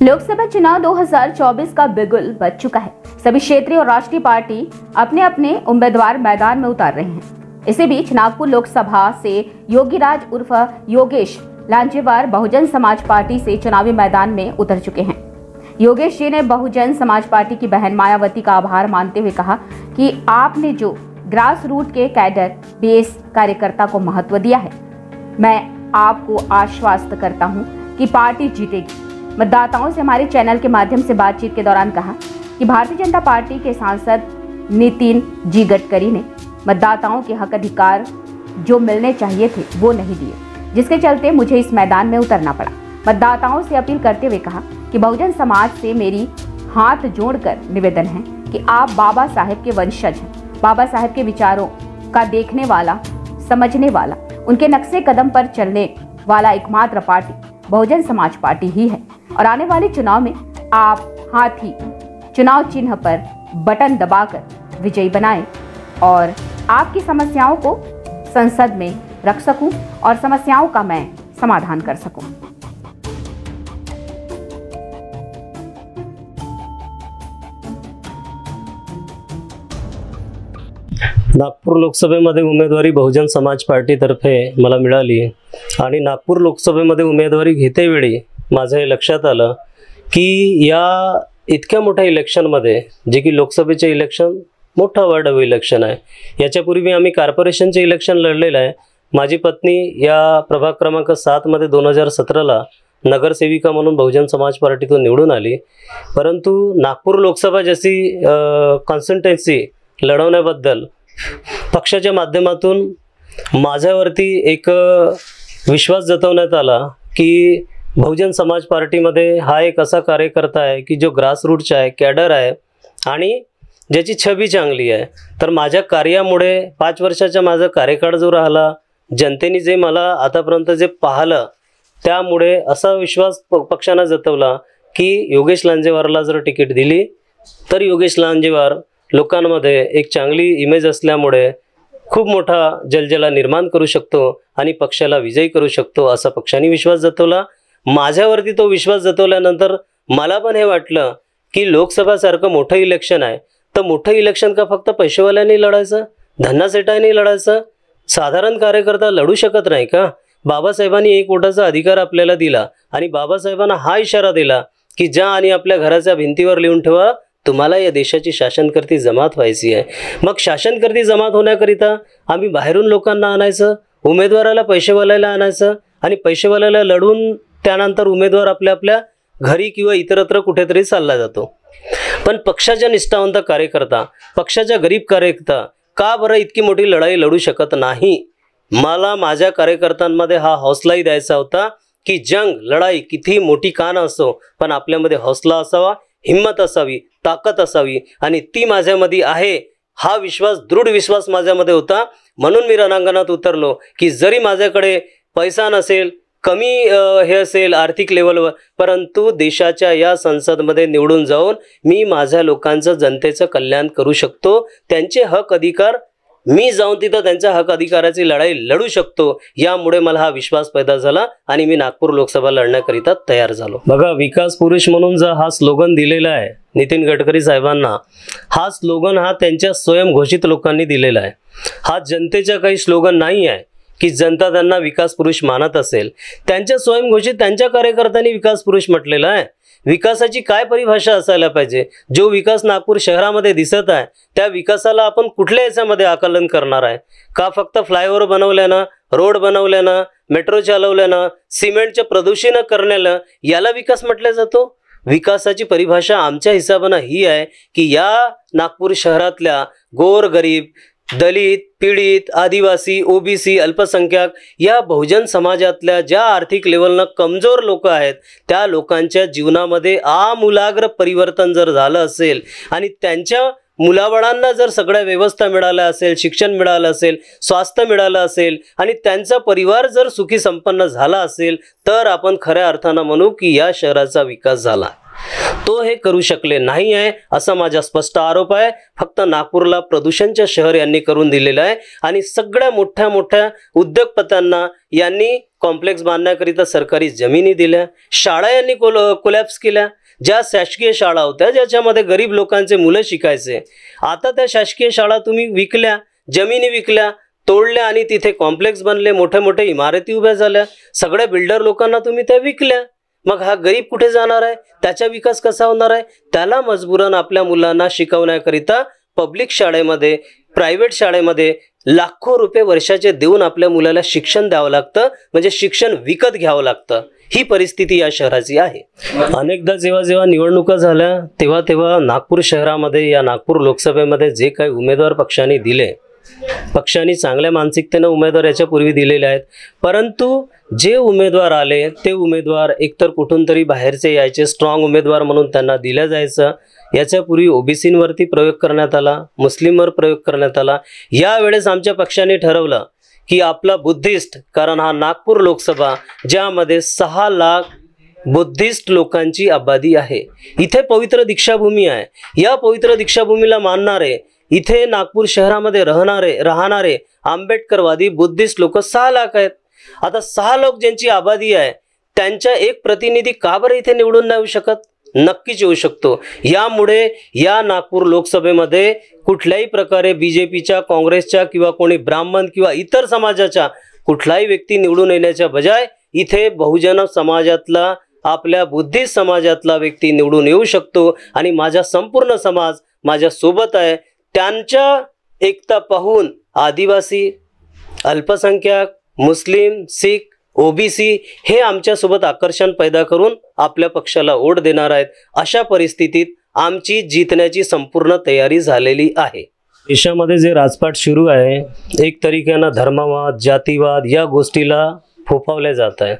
लोकसभा चुनाव 2024 का बिगुल बज चुका है। सभी क्षेत्रीय और राष्ट्रीय पार्टी अपने अपने उम्मीदवार मैदान में उतार रहे हैं। इसी बीच नागपुर लोकसभा से योगीराज उर्फ योगेश लांजेवार बहुजन समाज पार्टी से चुनावी मैदान में उतर चुके हैं। योगेश जी ने बहुजन समाज पार्टी की बहन मायावती का आभार मानते हुए कहा कि आपने जो ग्रास रूट के कैडर बेस कार्यकर्ता को महत्व दिया है, मैं आपको आश्वस्त करता हूं कि पार्टी जीतेगी। मतदाताओं से हमारे चैनल के माध्यम से बातचीत के दौरान कहा कि भारतीय जनता पार्टी के सांसद नितिन जी गडकरी ने मतदाताओं के हक अधिकार जो मिलने चाहिए थे वो नहीं दिए, जिसके चलते मुझे इस मैदान में उतरना पड़ा। मतदाताओं से अपील करते हुए कहा कि बहुजन समाज से मेरी हाथ जोड़कर निवेदन है कि आप बाबा साहेब के वंशज हैं। बाबा साहेब के विचारों का देखने वाला, समझने वाला, उनके नक्शे कदम पर चलने वाला एकमात्र पार्टी बहुजन समाज पार्टी ही है। और आने वाले चुनाव में आप हाथी चुनाव चिन्ह पर बटन दबाकर विजयी बनाएं और आपकी समस्याओं को संसद में रख सकूं और समस्याओं का मैं समाधान कर सकूं। नागपूर लोकसभेमध्ये उमेदवारी बहुजन समाज पार्टीतर्फे मला मिळाली आणि नागपूर लोकसभेमध्ये उमेदवारी घेतेवेळी माझं हे लक्षात आलं की या इतक्या मोठ्या इलेक्शनमध्ये, जे की लोकसभेचे इलेक्शन मोठा वाढव इलेक्शन आहे, याच्यापूर्वी आम्ही कॉर्पोरेशनचे इलेक्शन लढलेलं आहे। माझी पत्नी या प्रभाग क्रमांक 7 मध्ये 2017ला नगरसेविका म्हणून बहुजन समाज पार्टीतून निवडून आली। परंतु नागपूर लोकसभा जशी कॉन्स्टिट्युएन्सी लढवण्याबद्दल पक्षाच्या माध्यमातून माझ्यावरती एक विश्वास जतवण्यात आला की बहुजन समाज पार्टीमध्ये हा एक असा कार्यकर्ता आहे की जो ग्रासरूटचा आहे, कॅडर आहे आणि ज्याची छबी चांगली आहे। तर माझ्या कार्यामुळे 5 वर्षाचा माझा कार्यकाळ जो राहिला, जनतेने जे मला आतापर्यंत जे पाहिलं, त्यामुळे असा विश्वास पक्षाने जतवला की योगेश लांजेवारला जर तिकीट दिली तर योगेश लांजेवार लोकांमध्ये एक चांगली इमेज असल्यामुळे खूप मोठा जलजला निर्माण करू शकतो आणि पक्षाला विजयी करू शकतो, असा पक्षाने विश्वास जतवला। माझ्यावरती तो विश्वास जतवल्यानंतर मला पण हे वाटलं की लोकसभासारखं मोठं इलेक्शन आहे, तर मोठं इलेक्शन का फक्त पैसेवाल्यांनी लढायचं, धन्नासेठांनी लढायचं? साधारण कार्यकर्ता लढू शकत नाही का? बाबासाहेबांनी 1 वोटाचा अधिकार आपल्याला दिला आणि बाबासाहेबांना हा इशारा दिला की जा आणि आपल्या घराच्या भिंतीवर लिहून ठेवा, तुम्हाला या देशाची शासनकर्ती जमात व्हायची आहे। मग शासनकर्ती जमात होण्याकरिता आम्ही बाहेरून लोकांना आणायचं, उमेदवाराला पैसेवाल्याला आणायचं आणि पैसेवाल्याला लढून त्यानंतर उमेदवार आपल्या आपल्या घरी किंवा इतरत्र कुठेतरी चालला जातो। पण पक्षाचा निष्ठावंत कार्यकर्ता, पक्षाचा गरीब कार्यकर्ता का बरं इतकी मोठी लढाई लढू शकत नाही? मला माझ्या कार्यकर्त्यांमध्ये हा हौसलाही द्यायचा होता की जंग, लढाई किती मोठी का न असो, पण आपल्यामध्ये हौसला असावा, हिम्मत असावी, ताकद असावी आणि ती माझ्यामध्ये आहे। हा विश्वास, दृढ विश्वास माझ्यामध्ये होता। म्हणून मी रणांगणात उतरलो की जरी माझ्याकडे पैसा नसेल, कमी हे असेल आर्थिक लेवलवर, परंतु देशाच्या या संसदमध्ये निवडून जाऊन मी माझ्या लोकांचं, जनतेचं कल्याण करू शकतो। त्यांचे हक अधिकार मी जाऊन तिथं त्यांच्या हक अधिकाराची लढाई लढू शकतो। यामुळे मला हा विश्वास पैदा झाला आणि मी नागपूर लोकसभा लढण्याकरिता तयार झालो। बघा, विकास पुरुष म्हणून जो हा स्लोगन दिलेला आहे नितीन गडकरी साहेबांना, हा स्लोगन हा त्यांच्या स्वयंघोषित लोकांनी दिलेला आहे। हा जनतेचा काही स्लोगन नाही आहे की जनता त्यांना विकास पुरुष मानत असेल। त्यांच्या स्वयंघोषित त्यांच्या कार्यकर्त्यांनी विकास पुरुष म्हटलेला आहे। विकासाची काय परिभाषा असायला पाहिजे? जो विकास नागपूर शहरामध्ये दिसत आहे त्या विकासाला आपण कुठल्या याच्यामध्ये आकलन करणार आहे का? फक्त फ्लायओव्हर बनवल्यानं, रोड बनवल्यानं, मेट्रो चालवल्यानं, सिमेंटचे प्रदूषण करण्याला याला विकास म्हटला जातो? विकासाची परिभाषा आमच्या हिसाबाने ही आहे की या नागपूर शहरातल्या गोरगरीब, दलित, पीडित, आदिवासी, ओबीसी, अल्पसंख्याक या बहुजन समाजातल्या ज्या आर्थिक लेवलनं कमजोर लोक आहेत, त्या लोकांच्या जीवनामध्ये आमूलाग्र परिवर्तन जर झालं असेल आणि त्यांच्या मुलाबाळांना जर सगळ्या व्यवस्था मिळाल्या असेल, शिक्षण मिळालं असेल, स्वास्थ्य मिळालं असेल आणि त्यांचा परिवार जर सुखी संपन्न झाला असेल, तर आपण खऱ्या अर्थानं म्हणू की या शहराचा विकास झाला। तो हे करू शकले नाही आहे असा माझा स्पष्ट आरोप आहे. फक्त नागपूरला प्रदूषणचे शहर यांनी करून दिलेलं आहे आणि सगळ्या मोठ्या मोठ्या उद्योगपत्यांना यांनी कॉम्प्लेक्स बांधण्याकरिता सरकारी जमिनी दिल्या, शाळा यांनी कोलॅप्स केल्या. ज्या शासकीय शाळा होत्या ज्याच्यामध्ये गरीब लोकांचे मुलं शिकायचे, आता त्या शासकीय शाळा तुम्ही विकल्या, जमिनी विकल्या, तोडल्या आणि तिथे कॉम्प्लेक्स बनले, मोठे मोठे इमारती उभ्या झाल्या. सगळ्या बिल्डर लोकांना तुम्ही त्या विकल्या. मग हा गरीब कुठे जाणार आहे? त्याचा विकास कसा होणार आहे? त्याला मजबूरन आपल्या मुलांना शिकवण्याकरिता पब्लिक शाळेमध्ये, प्रायव्हेट शाळेमध्ये लाखो रुपये वर्षाचे देऊन आपल्या मुलाला शिक्षण द्यावं लागतं, म्हणजे शिक्षण विकत घ्यावं लागतं. ही परिस्थिती या शहराची आहे. अनेकदा जेव्हा निवडणुका झाल्या तेव्हा नागपूर शहरामध्ये, या नागपूर लोकसभेमध्ये जे काही उमेदवार पक्षाने दिले, पक्षाने चांगल्या मानसिकतेने उमेदवार याच्यापूर्वी दिलेले आहेत, परंतु जे उमेदवार आले ते उमेदवार एकतर कुठून तरी बाहेरचे यायचे, स्ट्रॉंग उमेदवार म्हणून त्यांना दिलं जायचं. याच्यापूर्वी ओबीसींवरती प्रयोग करण्यात आला, मुस्लिमवर प्रयोग करण्यात आला. यावेळेस आमच्या पक्षाने ठरवलं की आपला बुद्धिस्ट, कारण हा नागपूर लोकसभा ज्यामध्ये 6 लाख बुद्धिस्ट लोकांची आबादी आहे, इथे पवित्र दीक्षाभूमी आहे. या पवित्र दीक्षाभूमीला मानणारे, इथे नागपूर शहरामध्ये राहणारे आंबेडकरवादी बुद्धिस्ट लोक 6 लाख आहेत. आता 6 लाख ज्यांची आबादी आहे त्यांच्या एक प्रतिनिधी का बरं इथे निवडून नाही येऊ शकत? नक्कीच येऊ शकतो. यामुळे या नागपूर लोकसभेमध्ये कुठल्याही प्रकारे बीजेपीच्या, काँग्रेसच्या किंवा कोणी ब्राह्मण किंवा इतर समाजाच्या कुठलाही व्यक्ती निवडून येण्याच्या बजाय इथे बहुजन समाजातला, आपल्या बुद्धिस्ट समाजातला व्यक्ती निवडून येऊ शकतो आणि माझा संपूर्ण समाज माझ्या सोबत आहे. त्यांच्या एकता पाहून आदिवासी, अल्पसंख्याक, मुस्लिम, शीख, ओबीसी हे आमच्यासोबत आकर्षण पैदा करून आपल्या पक्षाला वोट देणार आहेत. अशा परिस्थितीत आमची जिंकण्याची संपूर्ण तयारी झालेली आहे. देशामध्ये जे राजपाट सुरू आहे, एक तरीक्यानं धर्मवाद, जातीवाद या गोष्टीला फोफावल्या जात आहे.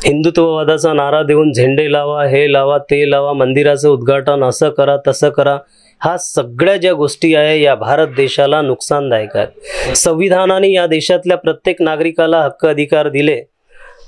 हिंदुत्ववादाचा नारा देऊन झेंडे लावा, हे लावा, ते लावा, मंदिराचं उद्घाटन असं करा, तसं करा, हा सगळ्या ज्या गोष्टी आहे या भारत देशाला नुकसानदायक आहेत. संविधानाने या देशातल्या प्रत्येक नागरिकाला हक्क अधिकार दिले,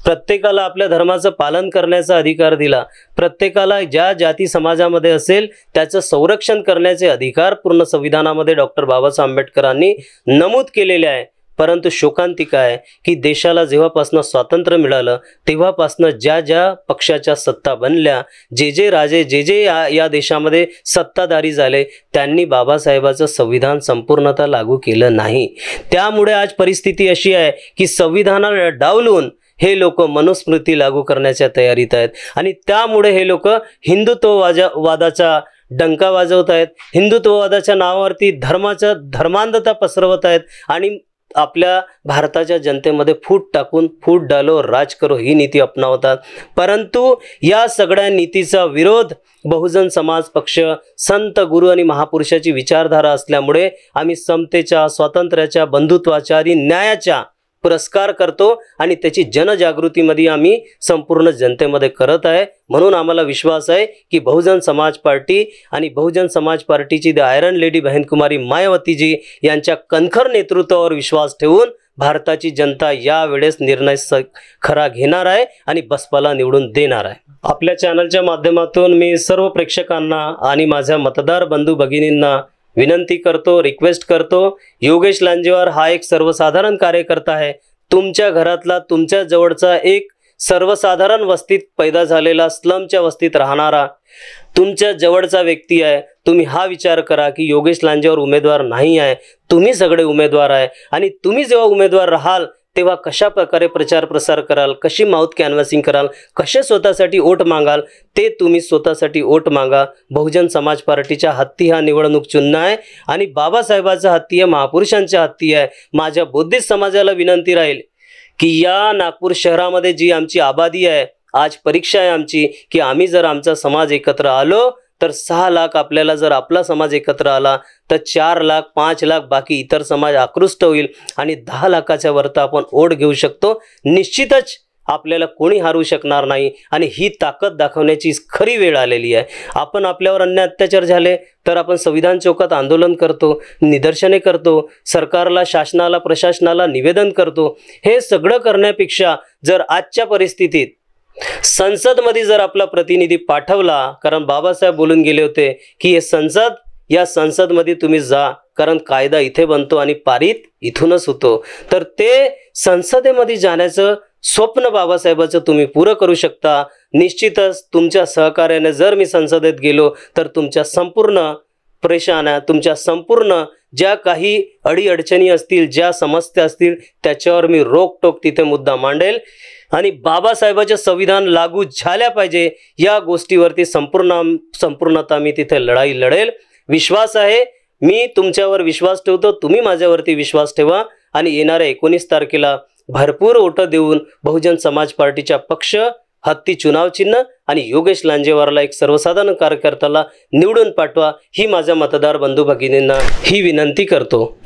प्रत्येकाला आपल्या धर्माचं पालन करण्याचा अधिकार दिला, प्रत्येकाला ज्या जाती समाजामध्ये असेल त्याचं संरक्षण करण्याचे अधिकार पूर्ण संविधानामध्ये डॉक्टर बाबासाहेब आंबेडकरांनी नमूद केलेले आहे. परंतु शोकांतिका आहे की देशाला जेव्हापासून स्वातंत्र्य मिळालं तेव्हापासून ज्या पक्षाच्या सत्ता बनल्या, जे राजे जे या देशामध्ये सत्ताधारी झाले, त्यांनी बाबासाहेबाचं संविधान संपूर्णतः लागू केलं नाही. त्यामुळे आज परिस्थिती अशी आहे की संविधानाला डावलून हे लोक मनुस्मृती लागू करण्याच्या तयारीत आहेत आणि त्यामुळे हे लोक हिंदुत्ववादाचा डंका वाजवत आहेत, हिंदुत्ववादाच्या नावावरती धर्मांधता पसरवत आहेत आणि आपल्या भारताच्या जनतेमध्ये फूट टाकून फूट डालो राज करो ही नीती अपनावतात. परंतु या सगळ्या नीतीचा विरोध बहुजन समाज पक्ष, संत गुरु आणि महापुरुषाची विचारधारा असल्यामुळे आम्ही समतेच्या, स्वातंत्र्याच्या, बंधुत्वाच्या आणि न्यायाच्या पुरस्कार करतो आणि त्याची जनजागृतीमध्ये आम्ही संपूर्ण जनतेमध्ये करत आहे. म्हणून आम्हाला विश्वास आहे की बहुजन समाज पार्टी आणि बहुजन समाज पार्टीची द आयरन लेडी बहनकुमारी मायावतीजी यांच्या कणखर नेतृत्वावर विश्वास ठेवून भारताची जनता यावेळेस निर्णय खरा घेणार आहे आणि बसपाला निवडून देणार आहे. आपल्या चॅनलच्या माध्यमातून मी सर्व प्रेक्षकांना आणि माझ्या मतदार बंधू भगिनींना विनंती करतो, रिक्वेस्ट करतो, योगेश लांजेवार हा एक सर्वसाधारण कार्यकर्ता आहे. तुमच्या घरातला, तुमच्या जवळचा एक सर्वसाधारण वस्तीत पैदा झालेला, स्लमच्या वस्तीत राहणारा तुमच्या जवळचा व्यक्ती आहे. तुम्ही हा विचार करा की योगेश लांजेवार उमेदवार नाही आहे, तुम्ही सगळे उमेदवार आहे आणि तुम्ही जेव्हा उमेदवार राहाल तेव्हा कशा प्रकारे प्रचार प्रसार कराल, कशी माउथ कॅनव्हासिंग कराल, कसे स्वतःसाठी वोट मागाल, ते तुम्ही स्वतःसाठी वोट मागा. बहुजन समाज पार्टीच्या हत्ती हा निवडणूक चिन्ह आहे आणि बाबासाहेबांचा हत्ती आहे, महापुरुषांच्या हत्ती आहे. माझ्या बुद्धिस्ट समाजाला विनंती राहील की या नागपूर शहरामध्ये जी आमची आबादी आहे, आज परीक्षा आहे आमची की आम्ही जर आमचा समाज एकत्र आलो तर 6 लाख आपल्याला, जर आपला समाज एकत्र आला तर 4 लाख, 5 लाख बाकी इतर समाज आकृष्ट होईल आणि 10 लाखाच्या वरता आपण वोट घेऊ शकतो. निश्चितच आपल्याला कोणी हरू शकणार नाही आणि ही ताकद दाखवण्याची खरी वेळ आलेली आहे. आपण आपल्यावर अन्याय अत्याचार झाले तर आपण संविधान चौकात आंदोलन करतो, निदर्शने करतो, सरकारला, शासनाला, प्रशासनाला निवेदन करतो. हे सगळं करण्यापेक्षा जर आजच्या परिस्थितीत संसदमध्ये जर आपला प्रतिनिधी पाठवला, कारण बाबासाहेब बोलून गेले होते की हे संसद, या संसदमध्ये तुम्ही जा, कारण कायदा इथे बनतो आणि पारित इथूनच होतो. तर ते संसदेमध्ये जाण्याचं स्वप्न बाबासाहेबाचं तुम्ही पुरं करू शकता. निश्चितच तुमच्या सहकार्याने जर मी संसदेत गेलो तर तुमच्या संपूर्ण परेशान्या, तुमच्या संपूर्ण ज्या काही अडीअडचणी असतील, ज्या समस्या असतील, त्याच्यावर मी रोकटोक तिथे मुद्दा मांडेल आणि बाबासाहेबाचे संविधान लागू झाल्या पाहिजे या गोष्टीवरती संपूर्णतः मी तिथे लढाई लढेल. विश्वास आहे, मी तुमच्यावर विश्वास ठेवतो, तुम्ही माझ्यावरती विश्वास ठेवा आणि येणाऱ्या 19 तारखेला भरपूर वोट देऊन बहुजन समाज पार्टीच्या पक्ष, हत्ती चुनाव चिन्ह आणि योगेश लांजेवारला एक सर्वसाधारण कार्यकर्त्याला निवडून पाठवा, ही माझ्या मतदार बंधू भगिनींना ही विनंती करतो.